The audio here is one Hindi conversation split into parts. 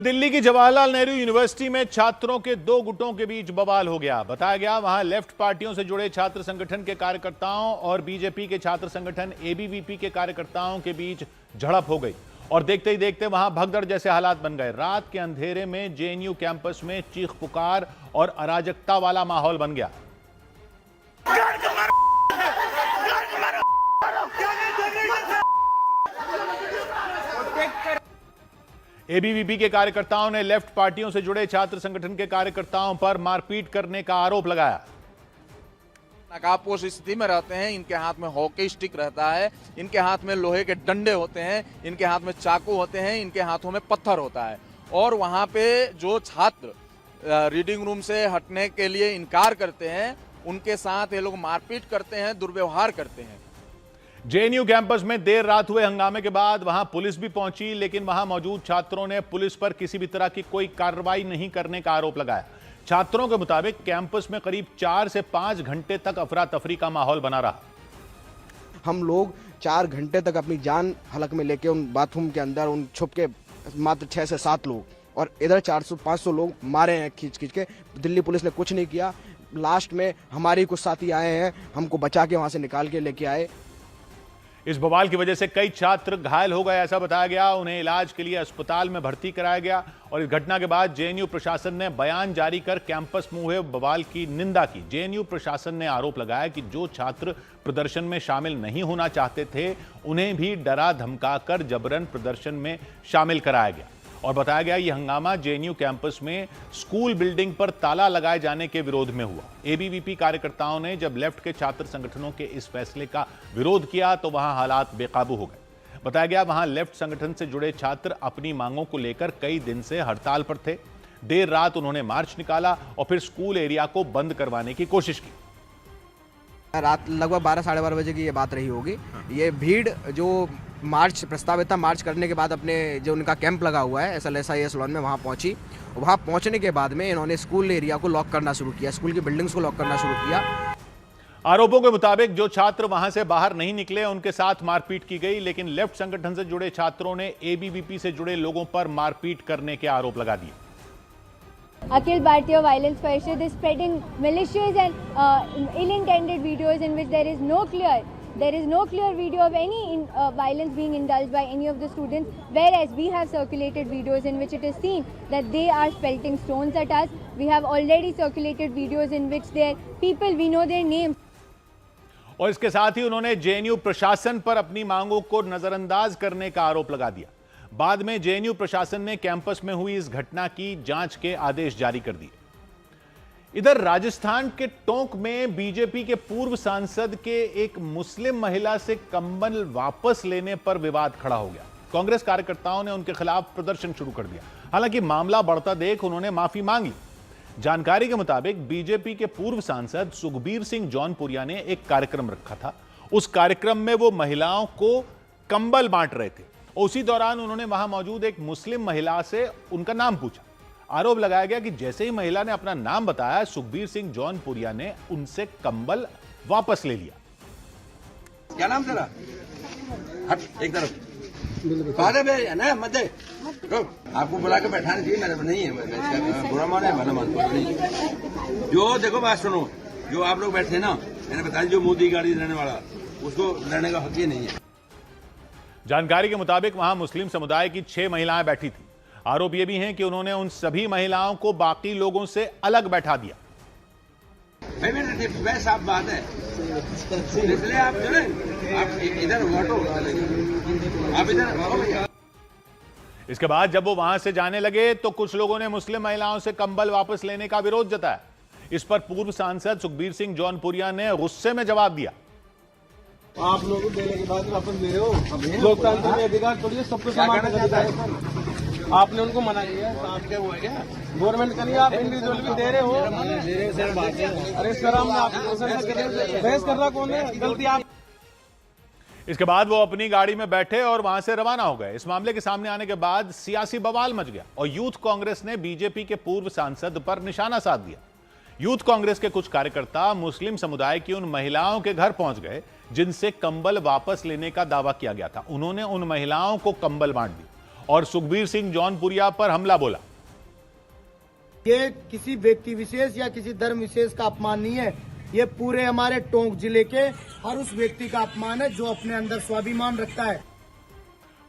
दिल्ली की जवाहरलाल नेहरू यूनिवर्सिटी में छात्रों के दो गुटों के बीच बवाल हो गया। बताया गया वहां लेफ्ट पार्टियों से जुड़े छात्र संगठन के कार्यकर्ताओं और बीजेपी के छात्र संगठन एबीवीपी के कार्यकर्ताओं के बीच झड़प हो गई और देखते ही देखते वहां भगदड़ जैसे हालात बन गए। रात के अंधेरे में जेएनयू कैंपस में चीख पुकार और अराजकता वाला माहौल बन गया। एबीवीपी के कार्यकर्ताओं ने लेफ्ट पार्टियों से जुड़े छात्र संगठन के कार्यकर्ताओं पर मारपीट करने का आरोप लगाया। नकाबपोश स्थिति में रहते हैं, इनके हाथ में हॉकी स्टिक रहता है, इनके हाथ में लोहे के डंडे होते हैं, इनके हाथ में चाकू होते हैं, इनके हाथों में पत्थर होता है। और वहां पे जो छात्र रीडिंग रूम से हटने के लिए इनकार करते हैं, उनके साथ ये लोग मारपीट करते हैं, दुर्व्यवहार करते हैं। जेएनयू कैंपस में देर रात हुए हंगामे के बाद वहां पुलिस भी पहुंची, लेकिन वहां मौजूद छात्रों ने पुलिस पर किसी भी तरह की कोई कार्रवाई नहीं करने का आरोप लगाया। छात्रों के मुताबिक कैंपस में करीब 4 से 5 घंटे तक अफरा तफरी का माहौल बना रहा। हम लोग 4 घंटे तक अपनी जान हलक में लेके उन बाथरूम के अंदर उन छुप के मात्र 6 से 7 लोग, और इधर 400-500 लोग मारे हैं खींच खींच के। दिल्ली पुलिस ने कुछ नहीं किया। लास्ट में हमारी कुछ साथी आए हैं, हमको बचा के वहां से निकाल के लेके आए। इस बवाल की वजह से कई छात्र घायल हो गए, ऐसा बताया गया। उन्हें इलाज के लिए अस्पताल में भर्ती कराया गया और इस घटना के बाद जेएनयू प्रशासन ने बयान जारी कर कैंपस में हुए बवाल की निंदा की। जेएनयू प्रशासन ने आरोप लगाया कि जो छात्र प्रदर्शन में शामिल नहीं होना चाहते थे, उन्हें भी डरा धमकाकर जबरन प्रदर्शन में शामिल कराया गया। और बताया गया यह हंगामा जेएनयू कैंपस में स्कूल बिल्डिंग पर ताला लगाए जाने के विरोध में हुआ। एबीवीपी कार्यकर्ताओं ने जब लेफ्ट के छात्र संगठनों के इस फैसले का विरोध किया तो वहां हालात बेकाबू हो गए। बताया गया वहां लेफ्ट संगठन से जुड़े छात्र अपनी मांगों को लेकर कई दिन से हड़ताल पर थे। देर रात उन्होंने मार्च निकाला और फिर स्कूल एरिया को बंद करवाने की कोशिश की। रात लगभग 12-12:30 बजे की ये बात रही होगी। ये भीड़ जो मार्च प्रस्तावित था, मार्च करने के बाद अपने जो उनका कैंप लगा हुआ है SLSIS लॉन में, वहाँ पहुंची। वहाँ पहुंचने के बाद में इन्होंने स्कूल एरिया को लॉक करना शुरू किया, स्कूल की बिल्डिंग्स को लॉक करना शुरू किया। आरोपों के मुताबिक जो छात्र वहां से बाहर नहीं निकले उनके साथ मारपीट की गई, लेकिन लेफ्ट संगठन से जुड़े छात्रों ने एबीवीपी से जुड़े लोगों पर मारपीट करने के आरोप लगा दिए। Akhil Bharatiya Violence Parishad is spreading malicious and ill-intended videos in which there is no clear video of any violence being indulged by any of the students, whereas we have circulated videos in which it is seen that they are pelting stones at us. We have already circulated videos in which their people, we know their names. और इसके साथ ही उन्होंने जेएनयू प्रशासन पर अपनी मांगों को नजरअंदाज करने का आरोप लगा दिया। बाद में जेएनयू प्रशासन ने कैंपस में हुई इस घटना की जांच के आदेश जारी कर दिए। इधर राजस्थान के टोंक में बीजेपी के पूर्व सांसद के एक मुस्लिम महिला से कंबल वापस लेने पर विवाद खड़ा हो गया। कांग्रेस कार्यकर्ताओं ने उनके खिलाफ प्रदर्शन शुरू कर दिया। हालांकि मामला बढ़ता देख उन्होंने माफी मांग ली। जानकारी के मुताबिक बीजेपी के पूर्व सांसद सुखबीर सिंह जौनपुरिया ने एक कार्यक्रम रखा था। उस कार्यक्रम में वो महिलाओं को कंबल बांट रहे थे। उसी दौरान उन्होंने वहां मौजूद एक मुस्लिम महिला से उनका नाम पूछा। आरोप लगाया गया कि जैसे ही महिला ने अपना नाम बताया, सुखबीर सिंह जौनपुरिया ने उनसे कंबल वापस ले लिया। क्या नाम तेरा? हट एक तरफ। फादर बे ना मत दे। आपको बुला के बैठाने चाहिए, मेरे नहीं है बुरा मान है, भला मान नहीं। जो देखो बात सुनो, जो आप लोग बैठे ना, मैंने बताया जो मोदी गाड़ी रहने वाला, उसको लड़ने का हक ही नहीं है। जानकारी के मुताबिक वहां मुस्लिम समुदाय की 6 महिलाएं बैठी थी। आरोप यह भी है कि उन्होंने उन सभी महिलाओं को बाकी लोगों से अलग बैठा दिया। साफ बात है, इसलिए आप चले, आप इधर हटो, आप इधर। इसके बाद जब वो वहां से जाने लगे तो कुछ लोगों ने मुस्लिम महिलाओं से कंबल वापस लेने का विरोध जताया। इस पर पूर्व सांसद सुखबीर सिंह जौनपुरिया ने गुस्से में जवाब दिया। आप लोग देने के बाद वापस ले रहे हो। लोकतंत्र में अधिकार थोड़ी है, सबको समान अधिकार है। आपने उनको मना किया, आप क्या हुआ क्या? गवर्नमेंट का नहीं, आप इंडिविजुअल भी दे रहे हो। अरे सर, हम बहस कर रहा कौन है? गलती आप। इसके बाद वो अपनी गाड़ी में बैठे और वहां से रवाना हो गए। इस मामले के सामने आने के बाद सियासी बवाल मच गया और यूथ कांग्रेस ने बीजेपी के पूर्व सांसद पर निशाना साध दिया। यूथ कांग्रेस के कुछ कार्यकर्ता मुस्लिम समुदाय की उन महिलाओं के घर पहुंच गए जिनसे कंबल वापस लेने का दावा किया गया था। उन्होंने उन महिलाओं को कंबल बांट दी और सुखबीर सिंह जौनपुरिया पर हमला बोला। ये किसी व्यक्ति विशेष या किसी धर्म विशेष का अपमान नहीं है, ये पूरे हमारे टोंक जिले के हर उस व्यक्ति का अपमान है जो अपने अंदर स्वाभिमान रखता है।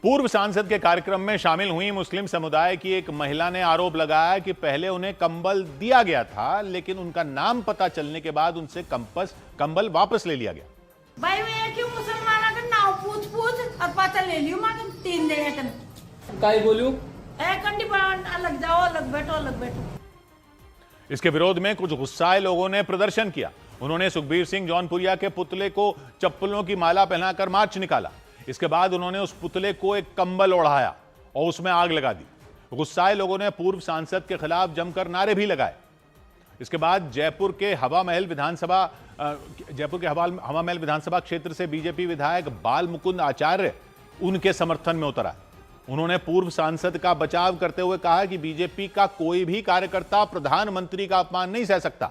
पूर्व सांसद के कार्यक्रम में शामिल हुई मुस्लिम समुदाय की एक महिला ने आरोप लगाया कि पहले उन्हें कंबल दिया गया था, लेकिन उनका नाम पता चलने के बाद उनसे कंबल वापस ले लिया गया। भाई मैं क्यों मुसलमान का नाम पूछ और पता ले लियो मैं 3 दिन काय बोलूं कंडी अलग जाओ, अलग बैठो। इसके विरोध में कुछ गुस्साए लोगों ने प्रदर्शन किया। उन्होंने सुखबीर सिंह जौनपुरिया के पुतले को चप्पलों की माला पहनाकर मार्च निकाला। इसके बाद उन्होंने उस पुतले को एक कंबल ओढ़ाया और उसमें आग लगा दी। गुस्साए लोगों ने पूर्व सांसद के खिलाफ जमकर नारे भी लगाए। इसके बाद जयपुर के हवा महल विधानसभा क्षेत्र से बीजेपी विधायक बाल मुकुंद आचार्य उनके समर्थन में उतर आए। उन्होंने पूर्व सांसद का बचाव करते हुए कहा कि बीजेपी का कोई भी कार्यकर्ता प्रधानमंत्री का अपमान नहीं सह सकता।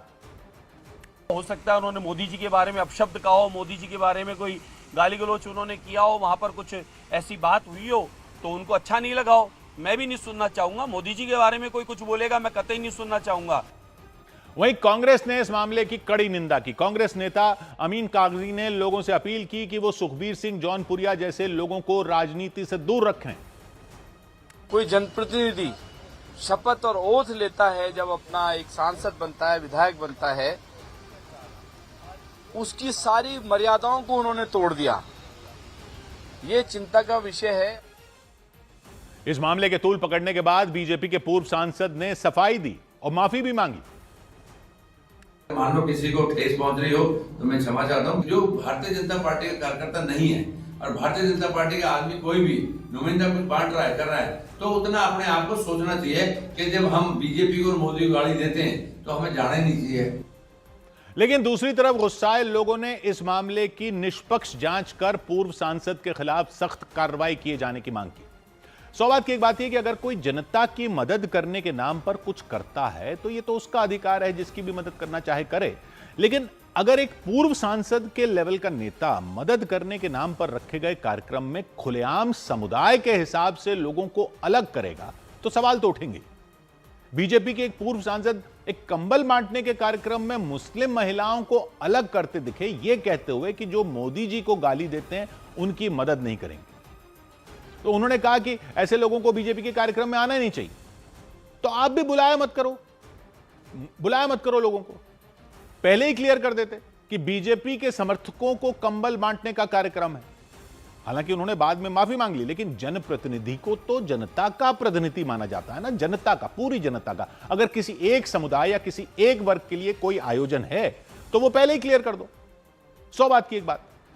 हो सकता है उन्होंने मोदी जी के बारे में अपशब्द कहा हो, मोदी जी के बारे में कोई गाली गलौच उन्होंने किया हो, वहां पर कुछ ऐसी बात हुई हो तो उनको अच्छा नहीं लगा हो। मैं भी नहीं सुनना चाहूंगा। मोदी जी के बारे में कोई कुछ बोलेगा मैं कतई नहीं सुनना चाहूंगा। वहीं कांग्रेस ने इस मामले की कड़ी निंदा की। कांग्रेस नेता अमीन कागजी ने लोगों से अपील की कि वो सुखबीर सिंह जौनपुरिया जैसे लोगों को राजनीति से दूर रखें। कोई जनप्रतिनिधि शपथ और ओथ लेता है, जब अपना एक सांसद बनता है, विधायक बनता है, उसकी सारी मर्यादाओं को उन्होंने तोड़ दिया। ये चिंता का विषय है। इस मामले के तूल पकड़ने के बाद बीजेपी के पूर्व सांसद ने सफाई दी और माफी भी मांगी। मान लो किसी को ठेस पहुंच रही हो तो मैं क्षमा चाहता हूं। जो भारतीय जनता पार्टी का कार्यकर्ता नहीं है और भारतीय जनता पार्टी का आदमी कोई भी नुमाइंदा कुछ बांट रहा है, कर रहा है, तो उतना अपने आप को सोचना चाहिए कि जब हम बीजेपी को और मोदी को गाली देते हैं तो हमें जाना ही नहीं चाहिए। लेकिन दूसरी तरफ गुस्साए लोगों ने इस मामले की निष्पक्ष जांच कर पूर्व सांसद के खिलाफ सख्त कार्रवाई किए जाने की मांग की। सौभाग्य की एक बात यह कि अगर कोई जनता की मदद करने के नाम पर कुछ करता है तो यह तो उसका अधिकार है, जिसकी भी मदद करना चाहे करे। लेकिन अगर एक पूर्व सांसद के लेवल का नेता मदद करने के नाम पर रखे गए कार्यक्रम में खुलेआम समुदाय के हिसाब से लोगों को अलग करेगा तो सवाल तो उठेंगे। बीजेपी के एक पूर्व सांसद एक कंबल बांटने के कार्यक्रम में मुस्लिम महिलाओं को अलग करते दिखे, यह कहते हुए कि जो मोदी जी को गाली देते हैं उनकी मदद नहीं करेंगे। तो उन्होंने कहा कि ऐसे लोगों को बीजेपी के कार्यक्रम में आना ही नहीं चाहिए। तो आप भी बुलाया मत करो लोगों को। पहले ही क्लियर कर देते कि बीजेपी के समर्थकों को कंबल बांटने का कार्यक्रम है। हालांकि उन्होंने बाद में माफी मांग ली, लेकिन जनप्रतिनिधि को तो जनता का प्रतिनिधि माना जाता है ना, जनता का, पूरी जनता का। अगर किसी एक समुदाय या किसी एक वर्ग के लिए कोई आयोजन है तो वो पहले ही क्लियर कर दो। 100 बात की एक बात।